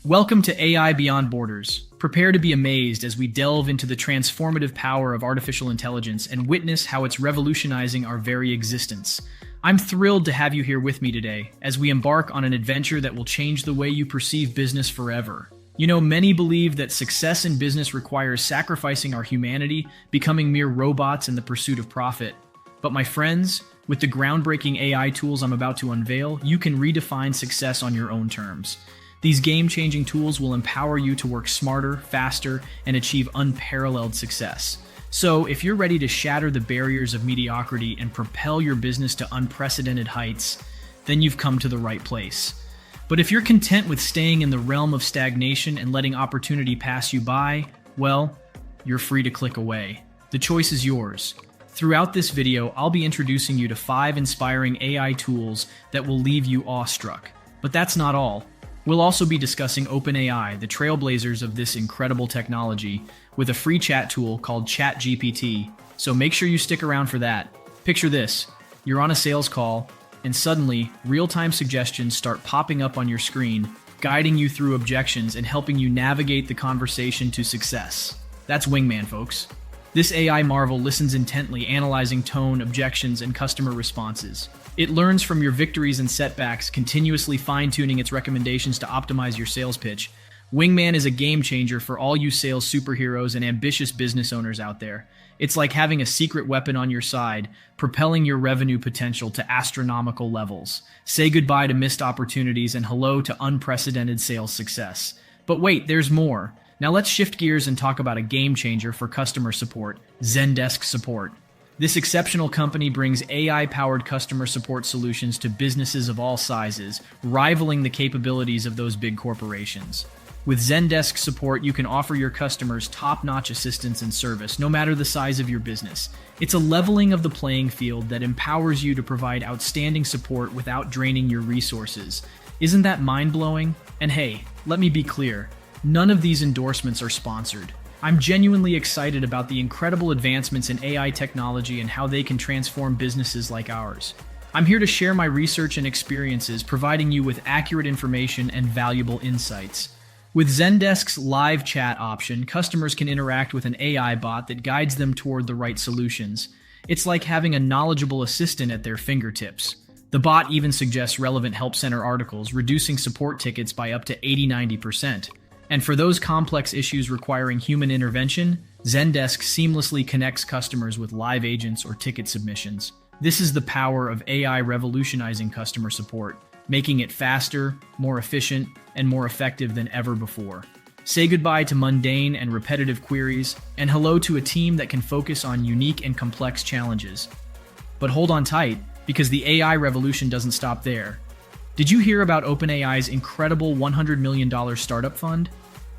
Welcome to AI Beyond Borders. Prepare to be amazed as we delve into the transformative power of artificial intelligence and witness how it's revolutionizing our very existence. I'm thrilled to have you here with me today as we embark on an adventure that will change the way you perceive business forever. You know, many believe that success in business requires sacrificing our humanity, becoming mere robots in the pursuit of profit. But my friends, with the groundbreaking AI tools I'm about to unveil, you can redefine success on your own terms. These game-changing tools will empower you to work smarter, faster, and achieve unparalleled success. So, if you're ready to shatter the barriers of mediocrity and propel your business to unprecedented heights, then you've come to the right place. But if you're content with staying in the realm of stagnation and letting opportunity pass you by, well, you're free to click away. The choice is yours. Throughout this video, I'll be introducing you to 5 inspiring AI tools that will leave you awestruck. But that's not all. We'll also be discussing OpenAI, the trailblazers of this incredible technology, with a free chat tool called ChatGPT, so make sure you stick around for that. Picture this, you're on a sales call, and suddenly, real-time suggestions start popping up on your screen, guiding you through objections and helping you navigate the conversation to success. That's Wingman, folks. This AI marvel listens intently, analyzing tone, objections, and customer responses. It learns from your victories and setbacks, continuously fine-tuning its recommendations to optimize your sales pitch. Wingman is a game changer for all you sales superheroes and ambitious business owners out there. It's like having a secret weapon on your side, propelling your revenue potential to astronomical levels. Say goodbye to missed opportunities and hello to unprecedented sales success. But wait, there's more. Now let's shift gears and talk about a game changer for customer support, Zendesk Support. This exceptional company brings AI-powered customer support solutions to businesses of all sizes, rivaling the capabilities of those big corporations. With Zendesk Support, you can offer your customers top-notch assistance and service, no matter the size of your business. It's a leveling of the playing field that empowers you to provide outstanding support without draining your resources. Isn't that mind-blowing? And hey, let me be clear. None of these endorsements are sponsored. I'm genuinely excited about the incredible advancements in AI technology and how they can transform businesses like ours. I'm here to share my research and experiences, providing you with accurate information and valuable insights. With Zendesk's live chat option, customers can interact with an AI bot that guides them toward the right solutions. It's like having a knowledgeable assistant at their fingertips. The bot even suggests relevant help center articles, reducing support tickets by up to 80–90%. And for those complex issues requiring human intervention, Zendesk seamlessly connects customers with live agents or ticket submissions. This is the power of AI revolutionizing customer support, making it faster, more efficient, and more effective than ever before. Say goodbye to mundane and repetitive queries, and hello to a team that can focus on unique and complex challenges. But hold on tight, because the AI revolution doesn't stop there. Did you hear about OpenAI's incredible $100 million startup fund?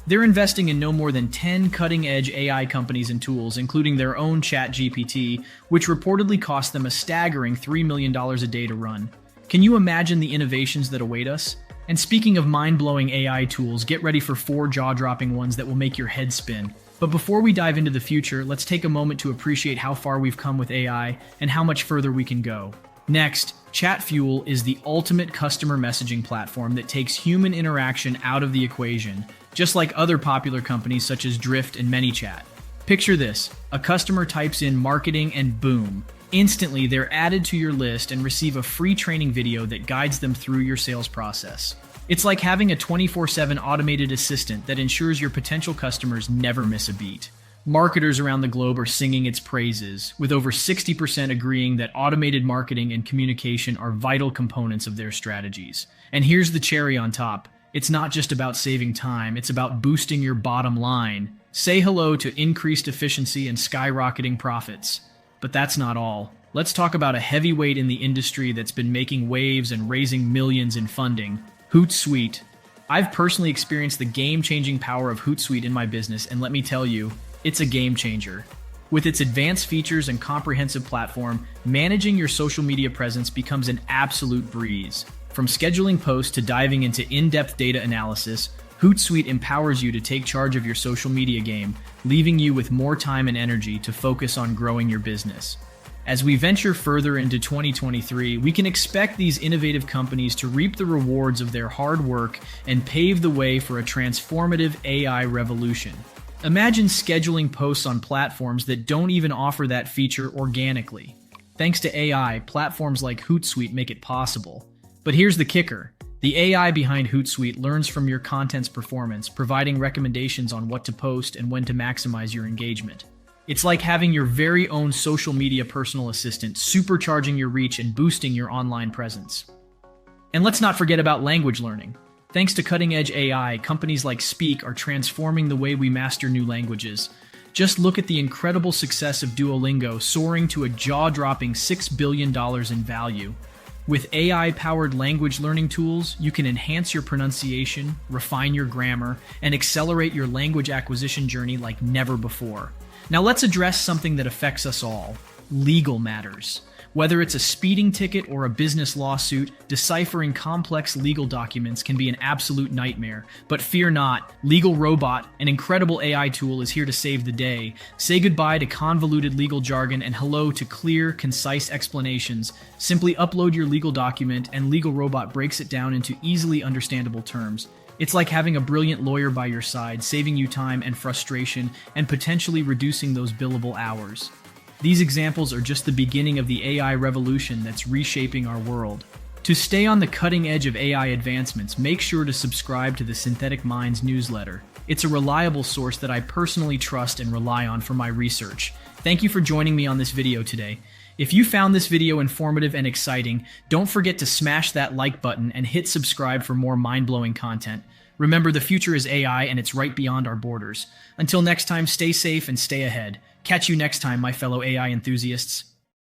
They're investing in no more than 10 cutting-edge AI companies and tools, including their own ChatGPT, which reportedly cost them a staggering $3 million a day to run. Can you imagine the innovations that await us? And speaking of mind-blowing AI tools, get ready for 4 jaw-dropping ones that will make your head spin. But before we dive into the future, let's take a moment to appreciate how far we've come with AI and how much further we can go. Next, ChatFuel is the ultimate customer messaging platform that takes human interaction out of the equation, just like other popular companies such as Drift and ManyChat. Picture this, a customer types in marketing and boom, instantly they're added to your list and receive a free training video that guides them through your sales process. It's like having a 24/7 automated assistant that ensures your potential customers never miss a beat. Marketers around the globe are singing its praises, with over 60% agreeing that automated marketing and communication are vital components of their strategies. And here's the cherry on top. It's not just about saving time, it's about boosting your bottom line. Say hello to increased efficiency and skyrocketing profits. But that's not all. Let's talk about a heavyweight in the industry that's been making waves and raising millions in funding, Hootsuite. I've personally experienced the game-changing power of Hootsuite in my business, and let me tell you, it's a game changer. With its advanced features and comprehensive platform, managing your social media presence becomes an absolute breeze. From scheduling posts to diving into in-depth data analysis, Hootsuite empowers you to take charge of your social media game, leaving you with more time and energy to focus on growing your business. As we venture further into 2023, we can expect these innovative companies to reap the rewards of their hard work and pave the way for a transformative AI revolution. Imagine scheduling posts on platforms that don't even offer that feature organically. Thanks to AI, platforms like Hootsuite make it possible. But here's the kicker. The AI behind Hootsuite learns from your content's performance, providing recommendations on what to post and when to maximize your engagement. It's like having your very own social media personal assistant, supercharging your reach and boosting your online presence. And let's not forget about language learning. Thanks to cutting-edge AI, companies like Speak are transforming the way we master new languages. Just look at the incredible success of Duolingo, soaring to a jaw-dropping $6 billion in value. With AI-powered language learning tools, you can enhance your pronunciation, refine your grammar, and accelerate your language acquisition journey like never before. Now let's address something that affects us all: legal matters. Whether it's a speeding ticket or a business lawsuit, deciphering complex legal documents can be an absolute nightmare. But fear not, Legal Robot, an incredible AI tool, is here to save the day. Say goodbye to convoluted legal jargon and hello to clear, concise explanations. Simply upload your legal document and Legal Robot breaks it down into easily understandable terms. It's like having a brilliant lawyer by your side, saving you time and frustration, and potentially reducing those billable hours. These examples are just the beginning of the AI revolution that's reshaping our world. To stay on the cutting edge of AI advancements, make sure to subscribe to the Synthetic Minds newsletter. It's a reliable source that I personally trust and rely on for my research. Thank you for joining me on this video today. If you found this video informative and exciting, don't forget to smash that like button and hit subscribe for more mind-blowing content. Remember, the future is AI and it's right beyond our borders. Until next time, stay safe and stay ahead. Catch you next time, my fellow AI enthusiasts.